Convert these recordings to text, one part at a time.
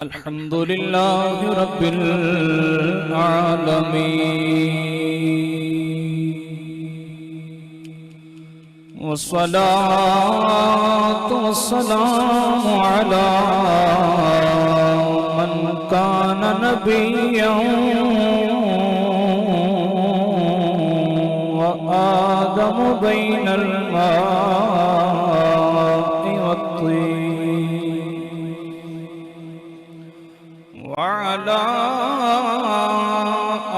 अल्हम्दुलिल्लाहि रब्बिल आलमीन वस्सलातु वस्सलामु अला मन कान नबिय्यन व आदमु बैनल मा'i वत्तीन वअला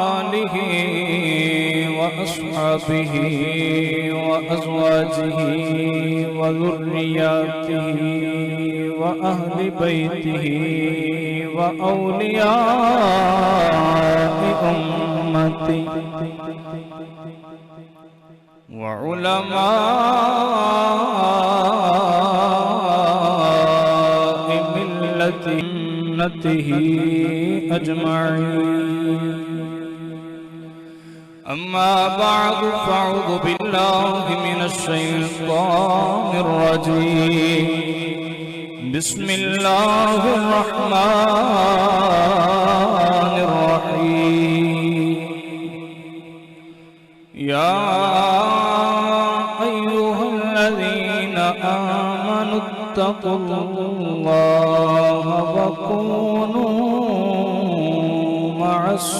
आलिहि व अस्हाबिहि व अज़वाजिहि व ज़ुर्रिय्यतिहि व अहलि बैतिहि व औलियाइ उम्मति व उलमाइ मिल्लति अजमाईन। अम्मा बअद फ़अऊज़ु बिल्लाहि मिनश शैतानिर रजीम। बिस्मिल्लाहिर रहमानिर रहीम। या अय्युहल्लज़ीना आमनुत्तक़ुल्लाहा व कूनू मअस्सादिक़ीन।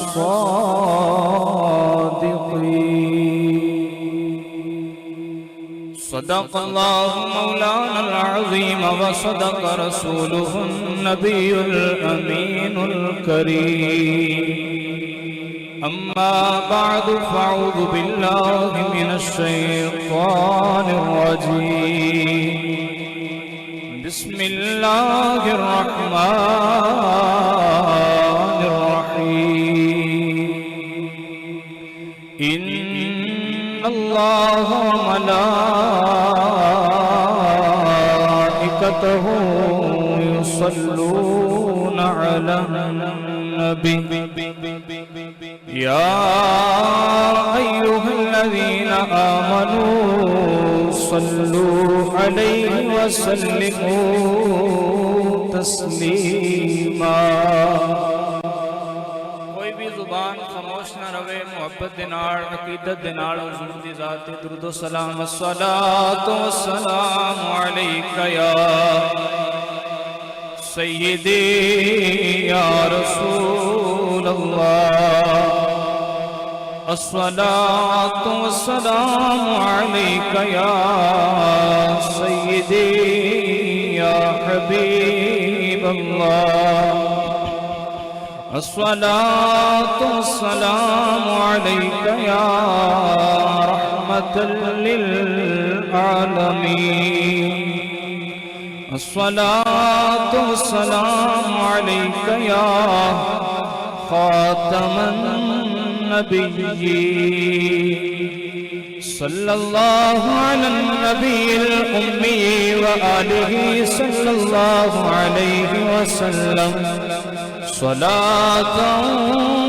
सदक़ल्लाहु मौलानल अज़ीम व सदक़ रसूलुहुन नबियुल अमीनुल करीम। अम्मा बअदु फ़अऊज़ु बिल्लाहि मिनश शैतानिर रजीम। बिस्मिल्लाहिर रहमानिर रहीम। इन्नल्लाहा व मलाइकतहु युसल्लूना अलन नबी। या अय्युहल्लज़ीना आमनू सल्लू अलैहि व सल्लिमू तस्लीमा। कोई भी जुबान खामोश न रहे, मोहब्बत दे नाल अकीदत दे नाल हुजूर दी ज़ात ते दुरूद व सलाम अस्सलातु वस्सलामु अलैका या सय्यदी या रसूल अल्लाह। अस्सलातु वस्सलामु अलैका या सय्यदी या हबीब अल्लाह। अस्सलातु वस्सलामु अलैका या रहमतल लिल आलमीन। अस्सलातु वस्सलामु अलैका या खातमन नबिय्यीन। सल्लल्लाहु अलैहि नबिय्यिल उम्मी व आलिहि सल्लल्लाहु अलैहि वसल्लम। सलातन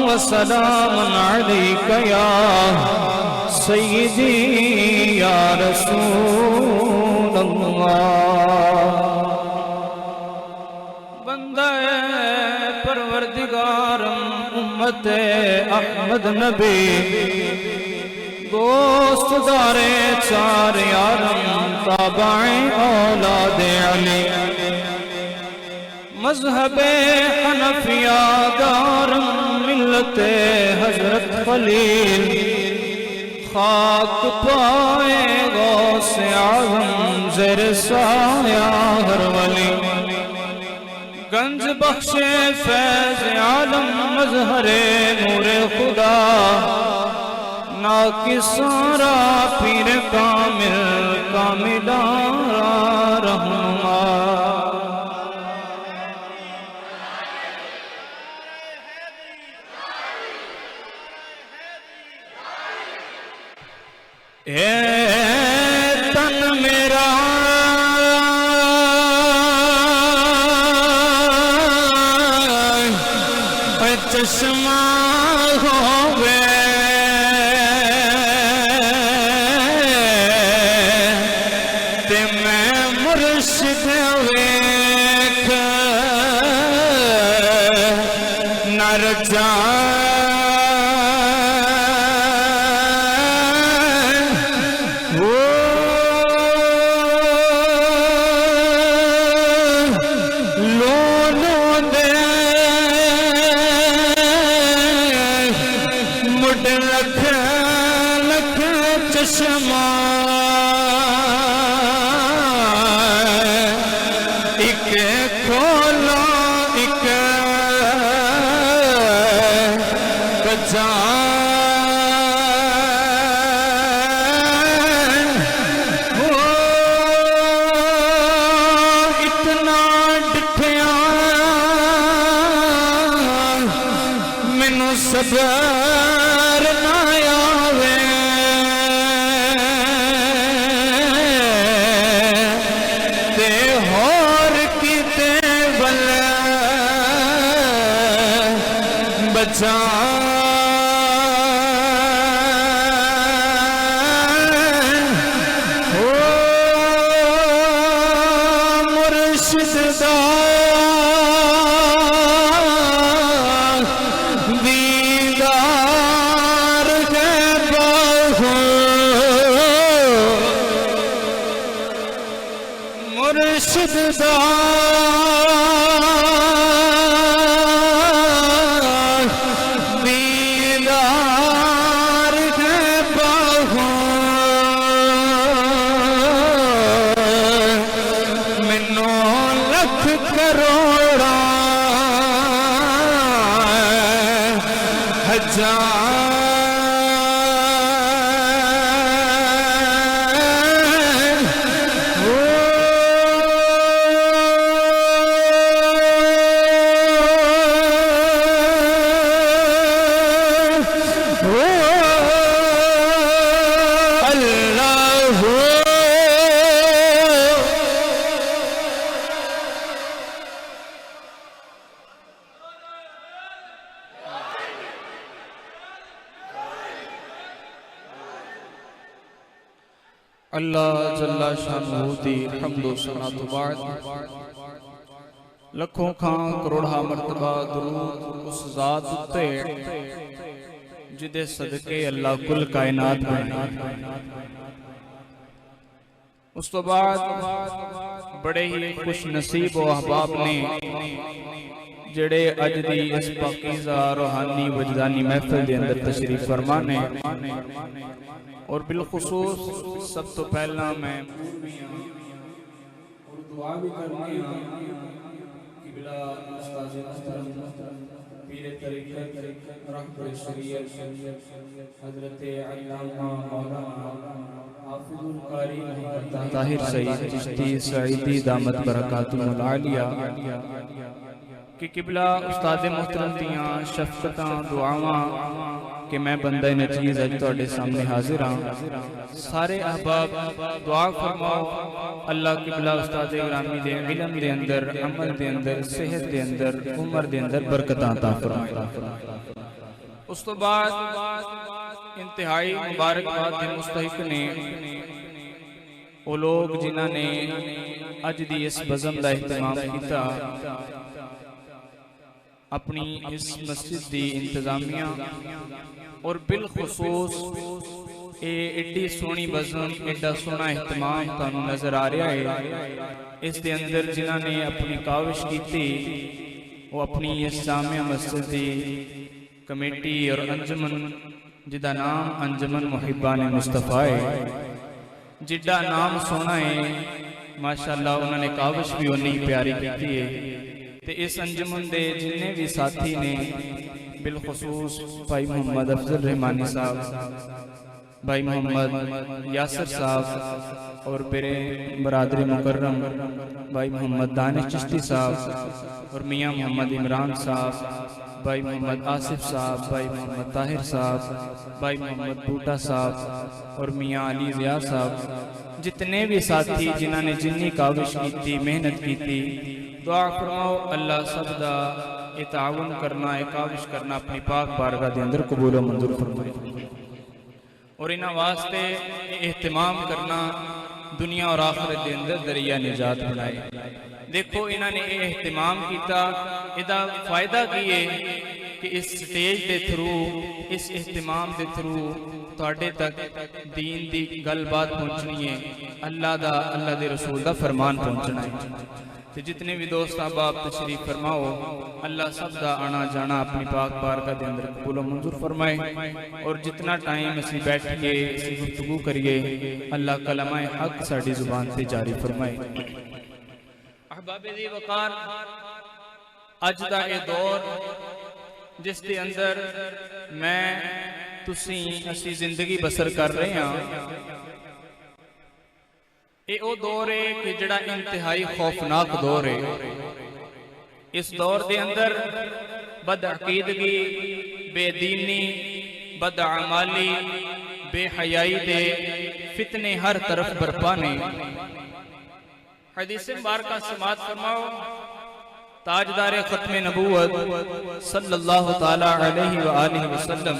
व सलामन अलैका या सय्यदी या रसूल अल्लाह। बंदे परवरदिगारम उम्मते अहमद नबी दोस्त दारे चार यारम ताबाए औलादे अली। मज़हबे हनफिया दारम मिल्लते हज़रत खलील। खाक पाए गौसे आज़म ज़ेर साया हर वली। गंज बख्शे फैज़ आलम मज़हरे नूरे खुदा। नाकिसारा पीर कामिल कामिलारा रहनुमा। ए तन मेरा चश्मा होवे ते मैं मुर्शिद वेख रजा चश्मा एक खोला एक कचा हो इतना डिठिया मैनू सबर ना आवे बचा हो मुर्शिद दा दीदार है बहु मुर्शिद दा करोड़ा हजार हो अल्लाह हो अल्लाह जल्ला शानहू दी हम्दो सना तो बाद लखों खां करोड़ा मरतबा दुरूद उस जात उत्ते जिदे सदके अल्लाह कुल कायनात बनाई। उस तो बाद बड़े ही खुश नसीब व अहबाब ने जेड़े अज दी इस पाकीज़ा रूहानी वजदानी महफिल दे अंदर तशरीफ फरमा ने और बिलखुसूस सब तो पहला मैं दुआ भी करनी किबला उस्ताद मोहतरम पीर तरीक़त रहबर शरीयत हज़रत अल्लामा मौलाना हाफिज़ुल कारी ताहिर सईद चिश्ती सईदी दामत बरकातुल आलिया कि किबला उस्ताद मोहतरम दियां शफ़क़तां दुआवां कि मैं बंदा नचीज़ अज तुहाडे सामने हाजिर हाँ। सारे अहबाब दुआ फरमाओ अल्लाह किबला उस्ताद गिरामी दे इल्म दे अंदर अमल दे अंदर सेहत दे अंदर उम्र दे अंदर बरकतां अता फरमाए। उस तो बाद इंतहाई मुबारकबाद दे मुस्तहिक ने वो लोग जिन्हां ने अज दी इस बज़म दा इहतमाम कीता। अपनी इस मस्जिद दी इंतजामिया और बिलखुसूस एडी सोहनी बज़म एडा सोहना इहतमाम तुहानू नजर आ रहा है। इस दे अंदर जिन्हां ने अपनी काविश की वो अपनी इस जामिया मस्जिद दी कमेटी और अंजुमन जिदा नाम अंजुमन मुहिब्बान मुस्तफ़ा है, जिड्डा नाम सोहना है माशाअल्लाह उन्होंने काविश भी उन्नी प्यारी की है। ते इस अंजुमन दे जिन्ने भी साथी ने बिलखुसूस भाई मोहम्मद अफजल रहमानी साहब, भाई मोहम्मद यासर साहब और मेरे बरादरी मुकर्रम भाई मोहम्मद दानिश चिश्ती साहब और मियाँ मोहम्मद इमरान साहब, भाई मोहम्मद आसिफ साहब, भाई मोहम्मद ताहिर साहब, भाई मोहम्मद बूटा साहब और मियाँ अली ज़िया साहब, जितने भी साथी जिन्होंने जिन्नी काविश की मेहनत की दुआ फरमाओ अल्लाह सबदा ये ताउन करना ये काविश करना अपनी पाक बारगाह के अंदर कबूल मंजूर फरमाए और इन्हां वास्ते एहतमाम करना दुनिया और आखिरत के अंदर दरिया निजात बनाए। देखो इन्होंने एहतमाम किया, इहदा फायदा की है कि इस स्टेज के थ्रू, इस इहतिमाम के थ्रू तुहाडे तक दीन की गलबात पहुँचनी है, अल्लाह दा, अल्लाह के रसूल का फरमान पहुँचना है। तो जितने भी दोस्त अहबाब तशरीफ फरमाओ, अल्लाह सब का आना जाना अपनी पाक बारगाह के अंदर कबूल मंजूर फरमाए। और जितना टाइम असी बैठिए, असी गुफ्तगू करिए, अल्लाह कलमाए हक साड़ी जुबान से जारी फरमाए। अहबाब दी वकार, अज का यह दौर जिसके अंदर मैं तुसी असी जिंदगी बसर कर रहे हैं, ये वो दौर है कि जिहड़ा इंतहाई खौफनाक दौर है। इस दौर के अंदर बदअकीदगी, बेदीनी, बदअमाली, बेहयाई दे फितने हर तरफ बरपा ने। हदीस मुबारका समात फरमाओ, ताजदार खत्म नबूवत सल्लल्लाहु ताला अलैहि व आलिहि वसल्लम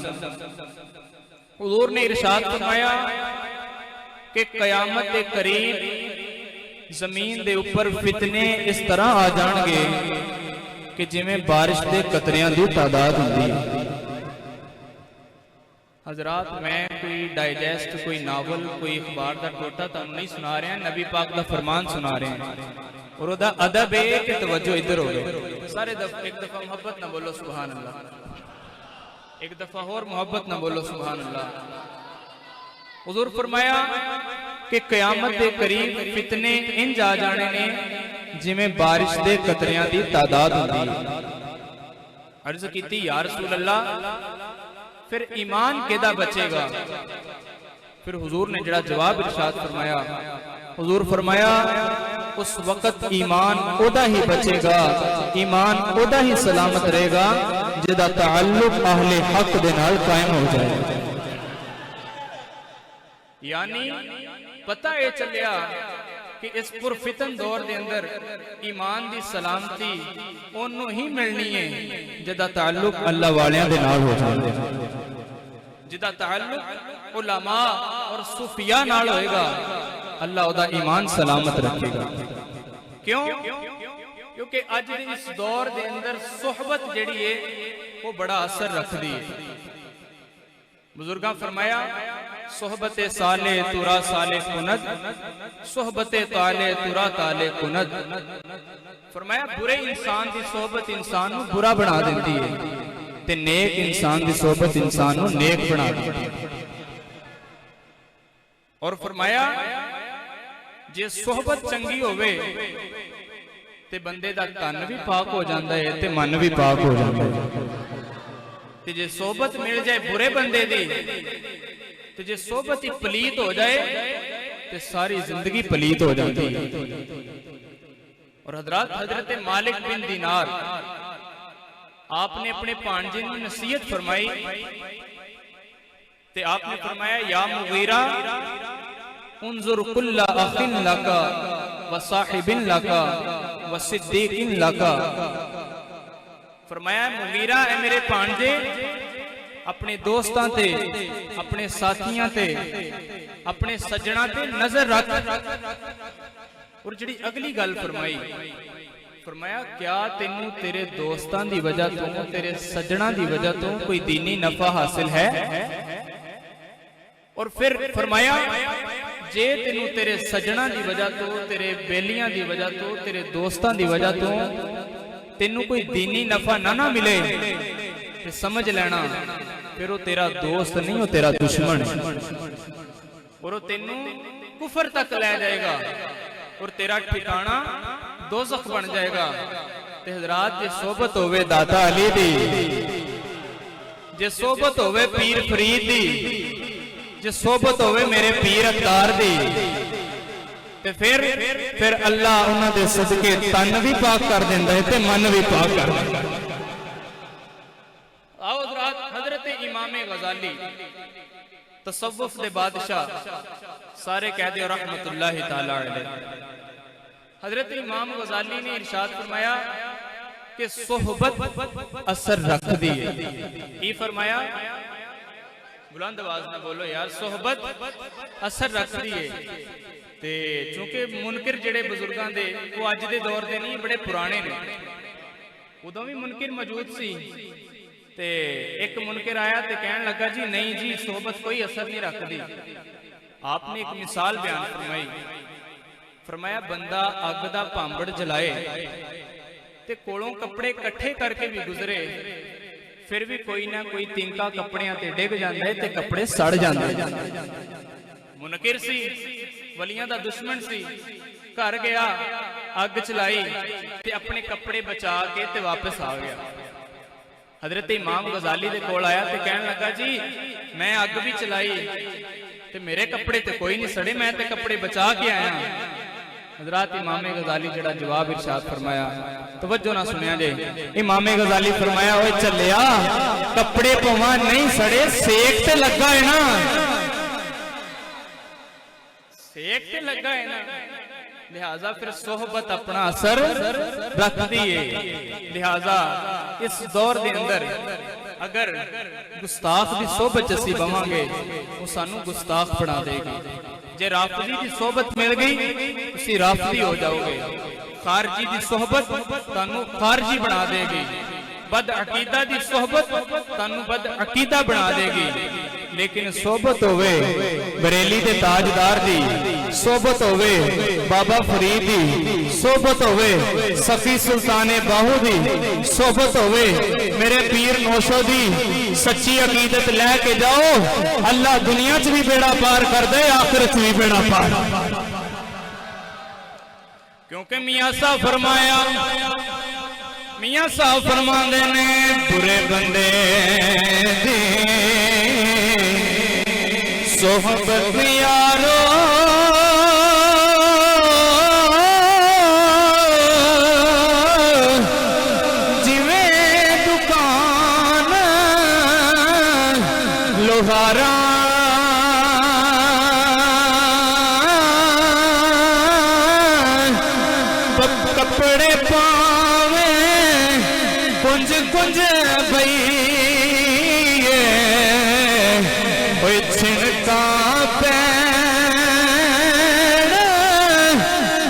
हुजूर ने इरशाद फरमाया कि कयामत के करीब जमीन के ऊपर फितने इस तरह आ जाएंगे कि जिवें बारिश के कतरियां की तादाद होंदी है। हजरात, मैं कोई डाइजेस्ट, कोई नावल, कोई अखबार का टोटा तुहानू नहीं सुना रहा, नबी पाक का फरमान सुना रहे हैं। और उहदा अदब है कि तवज्जो इधर हो गए सारे। एक दफा मोहब्बत ना बोलो सुभान अल्लाह, एक दफा और मोहब्बत ना बोलो सुभान अल्लाह। हुजूर फरमाया कि कयामत के करीब फितने इंज आ जाने ने जिवें बारिश के कतरियां की तादाद होंदी है। अर्ज की या रसूल अल्लाह, फिर ईमान केदा बचेगा? फिर हुजूर ने जड़ा जवाब इरशाद फरमाया, हुजूर फरमाया उस वक्त ईमान ओदा ही बचेगा, ईमान ओदा ही सलामत रहेगा जिहदा ताल्लुक अहले हक दे नाल कायम हो जाए। यानी पता यह चलिया कि इस पुरफितन दौर के अंदर ईमान की सलामती ओनू ही मिलनी है जिहदा ताल्लुक अल्लाह वालियां दे नाल हो जाए, जिहदा ताल्लुक उलमा और सूफिया नाल होएगा, अल्लाह उदा ईमान सलामत रखेगा। क्यों? क्योंकि अज दे इस दौर के अंदर सोहबत जिहड़ी है वो बड़ा असर रखती है। बुजुर्गां फरमाया, सोहबते साले तुरा साले कुनद, सोहबते ताले तुरा ताले कुनद। फरमाया बुरे इंसान की सोहबत इंसान को बुरा बना देती है, ते नेक इंसान की सोहबत इंसान को नेक बना देती है। और फरमाया जे सोहबत चंगी होवे ते बंदे दा तन भी पाक हो जाता है ते मन भी पाक हो जाता है। ते जे सोहबत मिल जाए बुरे बंदे दी, ते जे सोहबत ही पलीत हो जाए ते सारी जिंदगी पलीत हो जाती है। और हजरत मालिक बिन दीनार आपने अपने भांजे की नसीहत फरमाई, ते आपने फरमाया या मुगीरा उन्जुर कुल्ला अखिन लका व साहिबिन लका व सिद्दीकिन लका। फरमाया मुगीरा ए मेरे भांजे, अपने दोस्तां ते, अपने साथियां ते, अपने सज्जणा ते नजर रख। और जिहड़ी अगली गल फरमाई, फरमाया क्या तेनू तेरे दोस्तां दी वजह तो, तेरे सज्जणा दी वजह तो कोई दीनी नफा हासिल है? और फिर फरमाया जे तेनू तेरे सज्जणा दी वजह तो, तेरे बेलियां दी वजह तो, तेरे दोस्तां दी वजह तो तेनू कोई दीनी नफा ना मिले ते समझ लेना फिर वो तेरा दोस्त नहीं, वो तेरा दुश्मन है। और वो तेनू कुफर तक ले जाएगा और तेरा ठिकाना दोज़ख बन जाएगा। ते हजरात, जे सोबत होवे दाता अली दी, जे सोबत होवे पीर फरीद दी, जे सोबत होवे मेरे पीर अत्तार दी, ते फिर अल्लाह उन्हां दे सदके तन भी पाक कर देंदा है ते मन भी पाक कर देंदा है। आओ हजरात, हजरत इमाम गजाली तसव्वुफ दे बादशाह, सारे कह दे रहमतुल्लाहि ताला अलैह। हजरत इमाम गजाली ने इरशाद फरमाया कि सोहबत असर रख दी है। ये फरमाया, बुलंद आवाज में बोलो यार, सोहबत असर रख दी है। ते चूंकि मुनकिर जेड़े बुजुर्गां दे वो अज दे दौर दे नहीं, बड़े पुराने ने। उदों भी मुनकिर मौजूद सी ते एक मुनकर आया ते कहने लगा जी नहीं जी सोबत कोई असर नहीं रखती। आपने एक मिसाल बयान फरमाई, फरमाया बंदा अग दा भांबड़ जलाए ते कोलों कपड़े इकट्ठे करके भी गुजरे फिर भी कोई ना कोई तिंका कपड़ियां ते डिग जांदा है ते कपड़े सड़ जांदे। मुनकिर सी, वलियां दा दुश्मन सी, घर गया अग चलाई ते अपने कपड़े बचा के ते वापस आ गया। हजरत इमाम गजाली दे कोल आया ते कहने लगा जी मैं अग भी चलाई ते मेरे कपड़े ते कोई नहीं सड़े, मैं ते कपड़े बचा के आया। हजरत इमाम गजाली जड़ा जवाब इरशाद फरमाया, तवज्जो ना सुनिया जे, इमाम गजाली फरमाया ओए चलिया कपड़े पवा नहीं सड़े सेक ते लगा है ना, सेक ते लगा है ना, लिहाजा फिर सोहबत अपना असर रखती है। लिहाजा इस दौर के अंदर अगर गुस्ताख की सोहबत असी बवांगे वो सानू गुस्ताख बना देगी। जे राफजी की सोहबत मिल गई तुसी राफजी हो जाओगे, खारजी की सोहबत तानू खारजी बना देगी, बद अकीदा की सोहबत तानू बद अकीदा बना देगी। लेकिन सोहबत होवे बरेली दे ताजदार दी, सोहबत होवे बाबा फरीद दी, सोहबत होवे सफी सुल्ताने बाहू दी, सोहबत होवे मेरे पीर नौशो दी, सच्ची अकीदत लैके जाओ अल्लाह दुनिया च भी बेड़ा पार कर दे, आखिरत भी बेड़ा पार। क्योंकि मियां साहब फरमाया, मियां साहब फरमाते ने बुरे बंदे दी सोहबत यारो जिवें दुकान लोहारा कपड़े पावे कुंज कुंज बई छिड़का पैर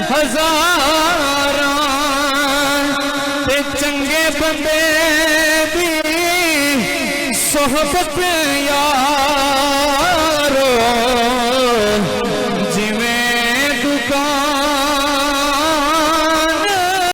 हजारा ते चंगे बंदे दी सोहबत यार